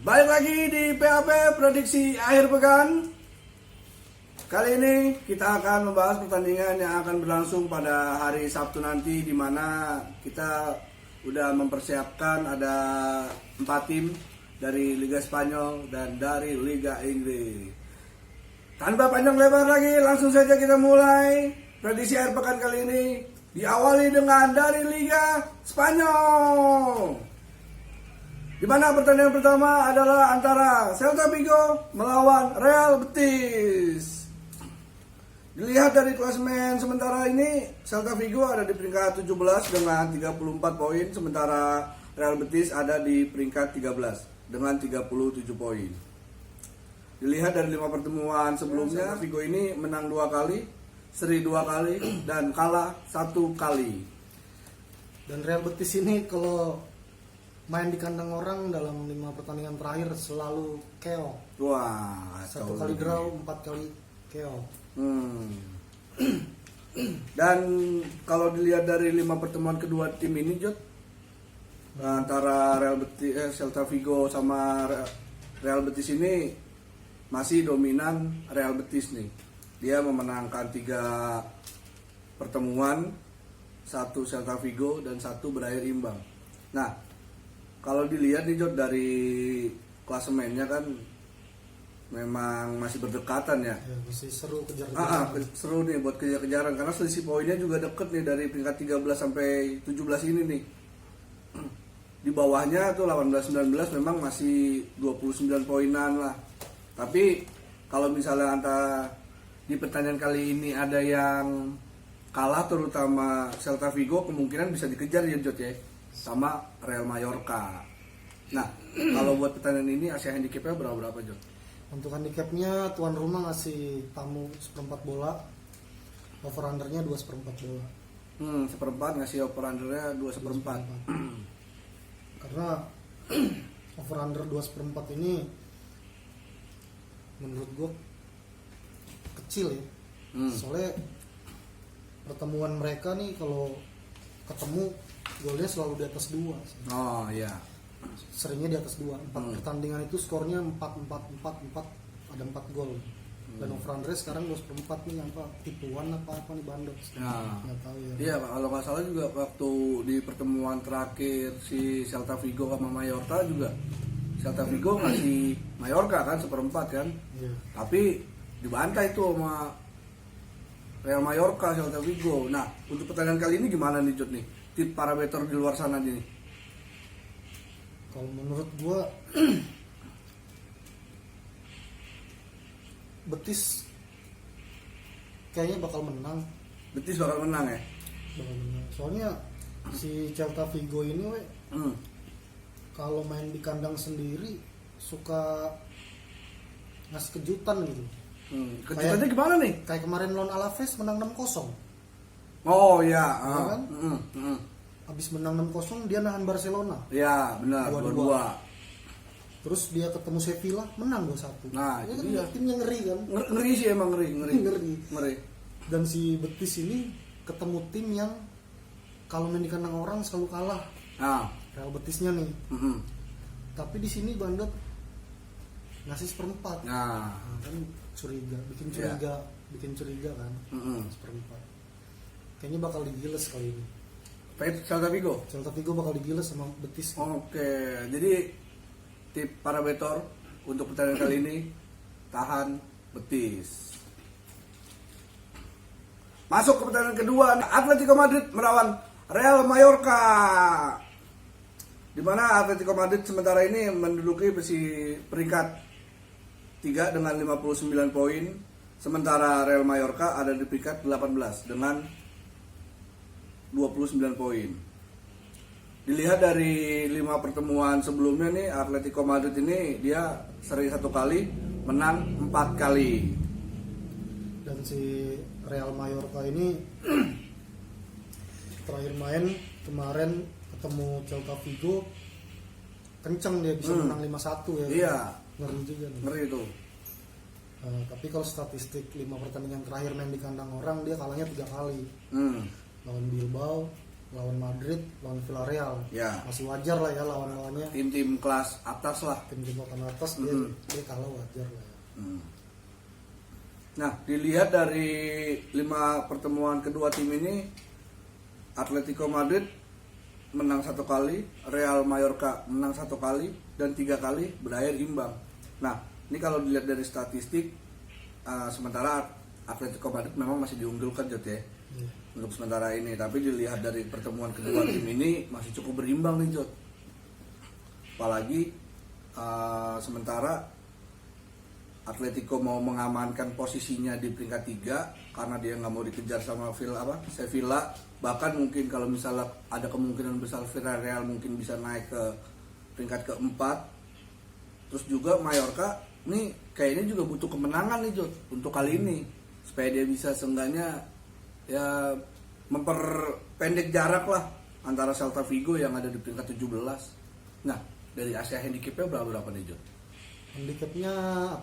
Balik lagi di PAP prediksi akhir pekan. Kali ini kita akan membahas pertandingan yang akan berlangsung pada hari Sabtu nanti, di mana kita udah mempersiapkan ada 4 tim dari Liga Spanyol dan dari Liga Inggris. Tanpa panjang lebar lagi, langsung saja kita mulai prediksi akhir pekan kali ini. Diawali dengan dari Liga Spanyol, di mana pertandingan pertama adalah antara Celta Vigo melawan Real Betis. Dilihat dari klasemen sementara ini, Celta Vigo ada di peringkat 17 dengan 34 poin, sementara Real Betis ada di peringkat 13 dengan 37 poin. Dilihat dari 5 pertemuan sebelumnya, Vigo ini menang 2 kali, seri 2 kali, dan kalah 1 kali. Dan Real Betis ini kalau main di kandang orang dalam 5 pertandingan terakhir selalu KO. Wah, 1 kali draw, 4 kali KO. Dan kalau dilihat dari 5 pertemuan kedua tim ini, Jod, antara Real Betis, Celta Vigo sama Real Betis ini masih dominan Real Betis nih. Dia memenangkan 3 pertemuan, 1 Celta Vigo dan 1 berakhir imbang. Nah, kalau dilihat nih Jod, dari klasemennya kan memang masih berdekatan ya. Ya, masih seru kejar-kejaran. Seru nih buat kejar-kejaran karena selisih poinnya juga deket nih dari peringkat 13 sampai 17 ini nih. Di bawahnya tuh 18-19 memang masih 29 poinan lah. Tapi kalau misalnya di pertandingan kali ini ada yang kalah, terutama Celta Vigo, kemungkinan bisa dikejar ya Jod ya, sama Real Mallorca. Nah, kalau buat pertandingan ini Asia handicapnya berapa Jod? Untuk handicapnya tuan rumah ngasih tamu 1/4 bola, over undernya 2/4 bola. 1/4 ngasih over undernya 2/4. Karena over under 2/4 ini menurut gue kecil ya. Soalnya pertemuan mereka nih kalau ketemu golnya selalu di atas 2. Oh iya. Seringnya di atas 2. 4 pertandingan itu skornya 4 ada 4 gol. Dan over under sekarang 2/4 nih, apa tipuan apa nih, bandot. Nah, nggak tahu ya. iya, kalau nggak salah juga waktu di pertemuan terakhir si Celta Vigo sama Mallorca juga, Celta Vigo ngasih Mallorca kan 1/4 kan. Iya. Tapi dibantai tuh sama Real Mallorca Celta Vigo. Nah, untuk pertandingan kali ini gimana nih Jod nih? Tip parameter di luar sana nih. Kalau menurut gua Betis kayaknya bakal menang. Betis bakal menang ya? Bakal menang. Soalnya si Celta Vigo ini kalau main di kandang sendiri suka ngasih kejutan gitu. Kejutannya gimana nih? Kayak kemarin lawan Alaves menang 6-0. Oh iya. Ya kan? Habis menang 6-0 dia nahan Barcelona. Iya, benar, 2-2. Terus dia ketemu Sevilla menang 2-1. Nah, itu itu kan dia. timnya ngeri kan? Ngeri sih emang, ngeri. Dan si Betis ini ketemu tim yang kalau main di kandang orang selalu kalah. Nah, Real Betisnya nih. Tapi di sini bandot ngasih 1/4. nah, Kan curiga, bikin curiga kan. 1/4. Kayaknya bakal digiles kali ini. Celta Vigo. Celta Vigo bakal digiles sama Betis. Oke, jadi tip parameter untuk pertandingan kali ini, tahan Betis. Masuk ke pertandingan kedua, Atletico Madrid melawan Real Mallorca. Di mana Atletico Madrid sementara ini menduduki peringkat 3 dengan 59 poin, sementara Real Mallorca ada di peringkat 18 dengan 29 poin. Dilihat dari 5 pertemuan sebelumnya nih, Atletico Madrid ini dia seri 1 kali, menang 4 kali. Dan si Real Mallorca ini terakhir main kemarin ketemu Celta Vigo kenceng, dia bisa menang 5-1 ya. Iya. Ngeri juga nih. Ngeri itu. Tapi kalau statistik 5 pertandingan terakhir main di kandang orang dia kalahnya 3 kali. Lawan Bilbao, lawan Madrid, lawan Villarreal. Ya. Masih wajar lah ya lawan-lawannya. Tim-tim kelas atas lah. Tim-tim papan atas dia kalah wajar lah ya. Nah, dilihat dari 5 pertemuan kedua tim ini, Atletico Madrid menang 1 kali, Real Mallorca menang 1 kali, dan 3 kali berakhir imbang. Nah, ini kalau dilihat dari statistik, sementara Atletico Madrid memang masih diunggulkan Jod ya, untuk sementara ini. Tapi dilihat dari pertemuan kedua tim ini masih cukup berimbang nih Jod. Apalagi sementara Atletico mau mengamankan posisinya di peringkat 3 karena dia nggak mau dikejar sama Sevilla. Bahkan mungkin kalau misalnya ada kemungkinan besar Villarreal mungkin bisa naik ke peringkat keempat. Terus juga Mallorca nih kayaknya juga butuh kemenangan nih Jod untuk kali ini supaya dia bisa seenggaknya ya memperpendek jarak lah antara Celta Vigo yang ada di peringkat 17. Nah, dari Asia handicapnya berapa nih Jod? Handicapnya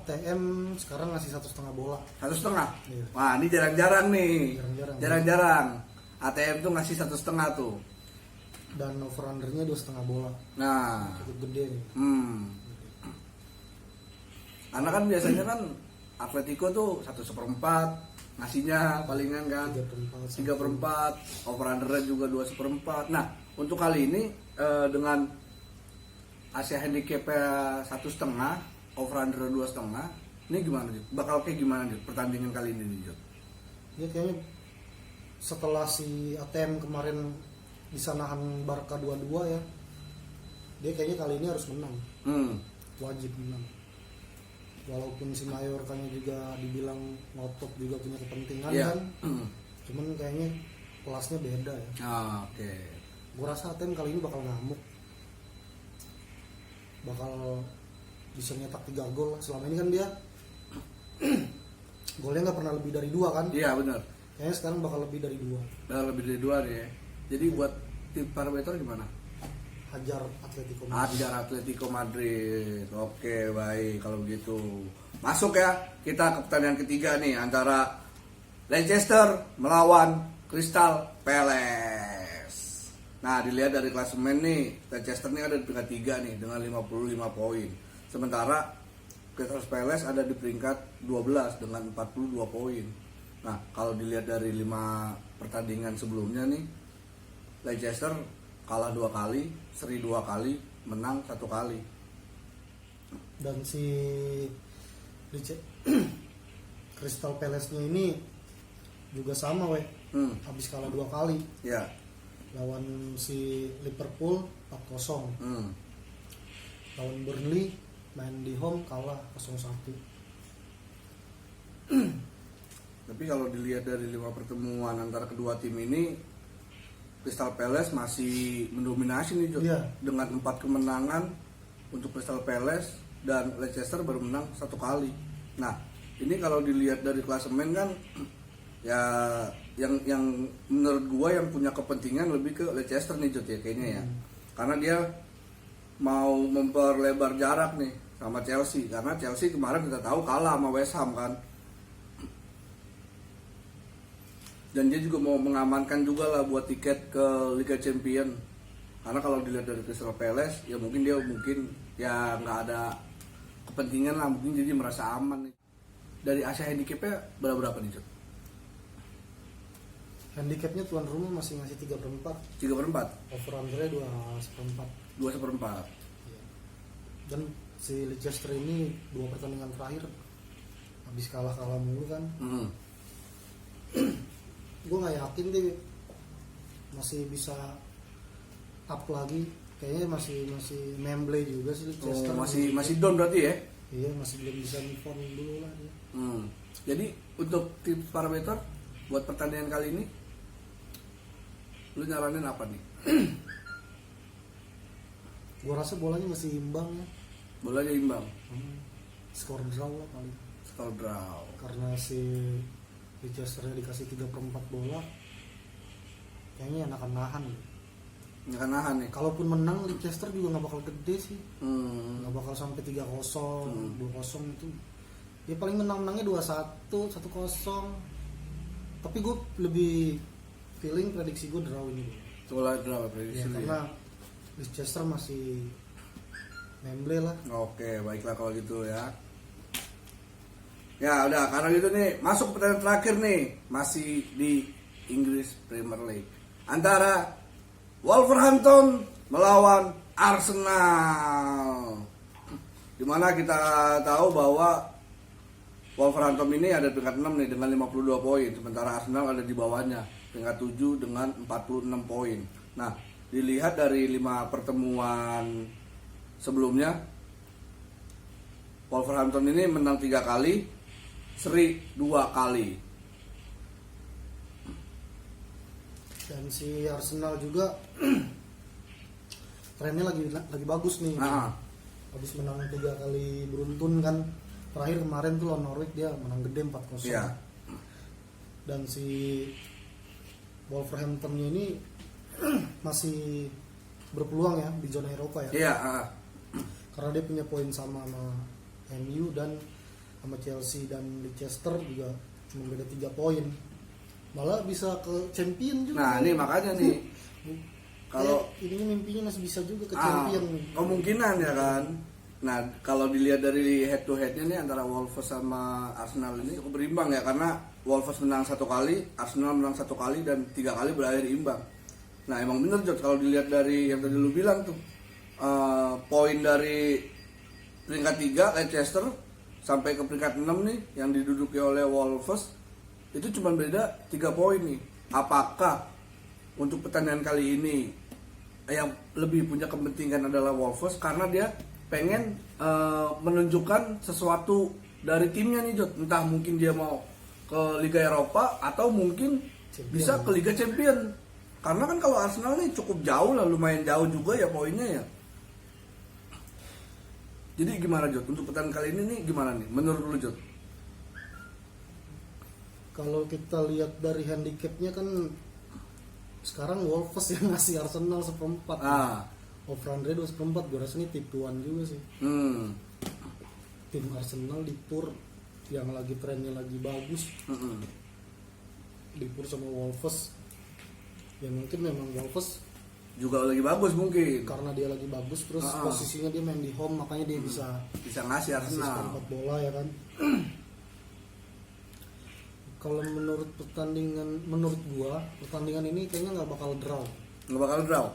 ATM sekarang ngasih 1,5 bola. 1,5? Iya. Wah, ini jarang-jarang nih. Jarang-jarang. ATM tuh ngasih 1,5 tuh. Dan over undernya 2,5 bola. Nah, cukup gede nih. Karena kan biasanya kan Atletico tuh 1/4 ngasihnya palingan kan 3/4, over undernya juga 2/4. Nah, untuk kali ini dengan Asia handicapnya 1,5, over under 2,5, ini gimana nih? Bakal kayak gimana nih pertandingan kali ini nih Jod? Ya kayaknya setelah si ATM kemarin bisa nahan Barca 2-2 ya, dia kayaknya kali ini harus menang. Wajib menang. Walaupun si Mallorca-nya juga dibilang ngotot juga punya kepentingan kan, cuman kayaknya kelasnya beda ya. Oke. Gue rasa ATM kali ini bakal ngamuk, bakal bisa nyetak 3 gol lah. Selama ini kan dia golnya nggak pernah lebih dari 2 kan? Iya benar. Kayaknya sekarang bakal lebih dari 2. Lebih dari 2 deh. Jadi buat tim parameter gimana? Hajar Atletico Madrid. Hajar Atletico Madrid. Oke, baik kalau begitu. Masuk ya, kita ke pertandingan ketiga nih antara Leicester melawan Crystal Palace. Nah, dilihat dari klasemen nih, Leicester nih ada di peringkat 3 nih dengan 55 poin. Sementara Crystal Palace ada di peringkat 12 dengan 42 poin. Nah, kalau dilihat dari 5 pertandingan sebelumnya nih, Leicester kalah 2 kali, seri 2 kali, menang 1 kali. Dan si Crystal Palace-nya ini juga sama habis kalah 2 kali. Ya. Lawan si Liverpool 4-0. Lawan Burnley main di home kalah 0-1. Tapi kalau dilihat dari 5 pertemuan antara kedua tim ini, Crystal Palace masih mendominasi nih Jod. Dengan 4 kemenangan untuk Crystal Palace dan Leicester baru menang 1 kali. Nah, ini kalau dilihat dari klasemen kan ya yang menurut gua yang punya kepentingan lebih ke Leicester nih Jod ya kayaknya ya. Karena dia mau memperlebar jarak nih sama Chelsea, karena Chelsea kemarin kita tahu kalah sama West Ham kan. Dan dia juga mau mengamankan juga lah buat tiket ke Liga Champion. Karena kalau dilihat dari Crystal Palace ya mungkin dia ya nggak ada kepentingan lah, mungkin jadi merasa aman nih. Dari Asia handicapnya berapa nih Jod? Handicapnya tuan rumah masih ngasih 3/4. 3/4. Over undernya 2/4. 2/4. Dan si Leicester ini 2 pertandingan terakhir habis kalah mulu kan. Gue nggak yakin deh masih bisa up lagi. Kayaknya masih memble juga sih Leicester. Masih down berarti ya? Iya, masih belum bisa move on dulu lah ya. Jadi untuk tim parameter buat pertandingan kali ini lu nyaranin apa nih? Gue rasa bolanya masih imbang ya. Bolanya imbang. Skor draw lah paling. Skor draw. Karena si Leicester dikasih 3/4 bola, kayaknya enakan nahan. Enakan nahan nih. Kalaupun menang Leicester juga nggak bakal gede sih. Nggak bakal sampai 3-0, 2-0 itu. Ya paling menangnya 2-1, 1-0. Tapi gue lebih feeling prediksi gue draw ini. Soalnya berapa Ya, prediksi lu karena ya? Leicester masih memble lah. Oke, baiklah kalau gitu ya. Ya udah, karena gitu nih, masuk pertandingan terakhir nih, masih di Inggris Premier League. Antara Wolverhampton melawan Arsenal. Dimana kita tahu bahwa Wolverhampton ini ada peringkat 6 nih dengan 52 poin, sementara Arsenal ada di bawahnya peringkat 7 dengan 46 poin. Nah, dilihat dari 5 pertemuan sebelumnya, Wolverhampton ini menang 3 kali, seri 2 kali. Dan si Arsenal juga trennya lagi bagus nih. Nah, Habis menang 3 kali beruntun kan. Terakhir kemarin tuh lawan Norwich dia menang gede 4-0. iya. Dan si Wolverhampton ini masih berpeluang ya di zona Eropa ya. Iya, Karena dia punya poin sama MU dan sama Chelsea dan Leicester juga cuma beda 3 poin. Malah bisa ke champion juga. Nah, ini makanya nih kalau ini mimpinya masih bisa juga ke champion nih. kemungkinan ya kan. Nah, kalau dilihat dari head to headnya nih antara Wolves sama Arsenal ini cukup berimbang ya, karena Wolves menang 1 kali, Arsenal menang 1 kali dan 3 kali berakhir imbang. Nah, emang bener Jod, kalau dilihat dari yang tadi lu bilang tuh, poin dari peringkat 3 Leicester sampai ke peringkat 6 nih yang diduduki oleh Wolves itu cuma beda 3 poin nih. Apakah untuk pertandingan kali ini yang lebih punya kepentingan adalah Wolves karena dia pengen menunjukkan sesuatu dari timnya nih Jod, entah mungkin dia mau ke Liga Eropa atau mungkin Champion. bisa ke Liga Champion, karena kan kalau Arsenal nih cukup jauh lah, lumayan jauh juga ya poinnya ya. Jadi gimana Jod untuk pertandingan kali ini nih, gimana nih menurut lu Jod? Kalau kita lihat dari handicapnya kan sekarang Wolves yang ngasih Arsenal 1/4. Over Andre 2/4, gue rasa ini tipuan juga sih. Tim Arsenal di Pur yang lagi trennya lagi bagus, di Pur sama Wolves. Ya mungkin memang Wolves Juga lagi bagus mungkin karena dia lagi bagus, terus posisinya dia main di home, makanya dia bisa ngasih Arsenal. tempat bola ya kan. Kalau menurut gua pertandingan ini kayaknya nggak bakal draw. Nggak bakal draw.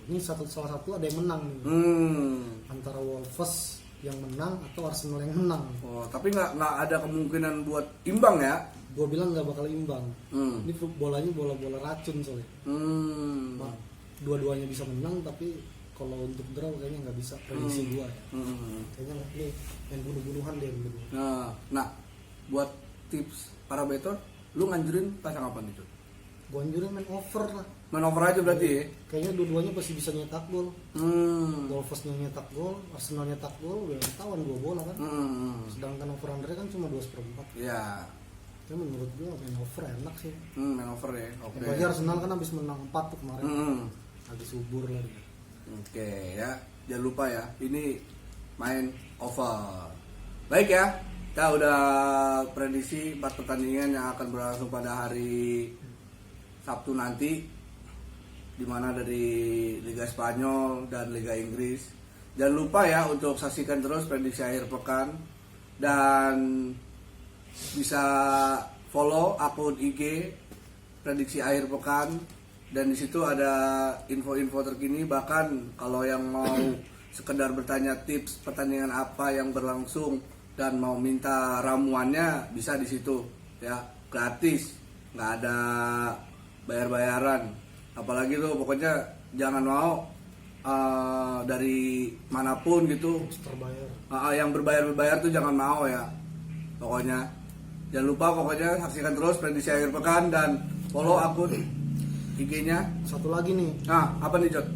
Ini salah satu ada yang menang nih. Antara Wolves yang menang atau Arsenal yang menang. Oh, tapi nggak ada kemungkinan buat imbang ya? Gua bilang nggak bakal imbang. Ini bolanya bola-bola racun soalnya. Dua-duanya bisa menang, tapi kalau untuk draw kayaknya nggak bisa, prediksi gua ya. Kayaknya ini main bunuh-bunuhan deh berdua. Nah, buat tips para betor, lu nganjurin pasang apa nih Jod? Gua anjurin main over lah. Main over aja berarti ya? Kayaknya dua-duanya pasti bisa nyetak gol. Wolvesnya nyetak gol, Arsenal nyetak gol, udah ketahuan 2 bola kan. Sedangkan over under kan cuma 2/4. Ya. Ya menurut gua main over enak sih. Main over ya. Oke. Apalagi Arsenal kan habis menang 4 tuh kemarin. Lagi subur lah dia. Oke ya, jangan lupa ya, ini main over. Baik ya, kita udah prediksi 4 pertandingan yang akan berlangsung pada hari Sabtu nanti, dimana dari Liga Spanyol dan Liga Inggris. Jangan lupa ya untuk saksikan terus prediksi akhir pekan, dan bisa follow akun IG prediksi akhir pekan, dan di situ ada info-info terkini. Bahkan kalau yang mau sekedar bertanya tips pertandingan apa yang berlangsung dan mau minta ramuannya, bisa di situ ya, gratis, nggak ada bayar-bayaran. Apalagi tuh pokoknya jangan mau dari manapun gitu Terbayar. yang berbayar tuh jangan mau ya. Pokoknya jangan lupa, pokoknya saksikan terus prediksi akhir pekan dan follow akun IG-nya. Satu lagi nih, Nah, apa nih Jod?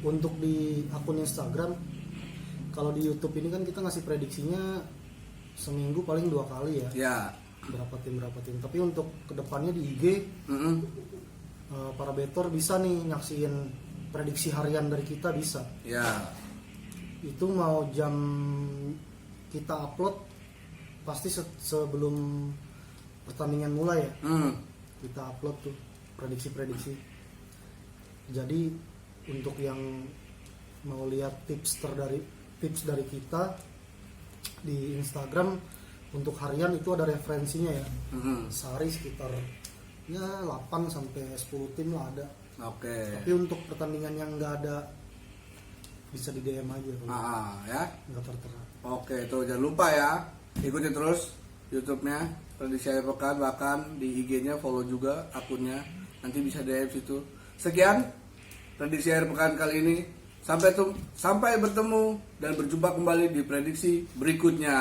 untuk di akun Instagram, kalau di YouTube ini kan kita ngasih prediksinya seminggu paling 2 kali ya. Ya. Berapa tim. Tapi untuk kedepannya di IG, para betor bisa nih nyaksiin prediksi harian dari kita, bisa. Ya. Itu mau jam kita upload pasti sebelum pertandingan mulai ya. Kita upload tuh prediksi. Jadi untuk yang mau lihat tips dari kita di Instagram untuk harian itu ada referensinya ya. Sehari sekitar ya 8 sampai 10 tim lah ada. Oke. Tapi untuk pertandingan yang nggak ada bisa di DM aja kalau Ya. nggak tertera. Oke, tuh jangan lupa ya, ikuti terus YouTube-nya Prediksi Akhir Pekan, bahkan di IG-nya follow juga akunnya, nanti bisa DM situ. Sekian Prediksi Akhir Pekan kali ini. Sampai bertemu dan berjumpa kembali di prediksi berikutnya.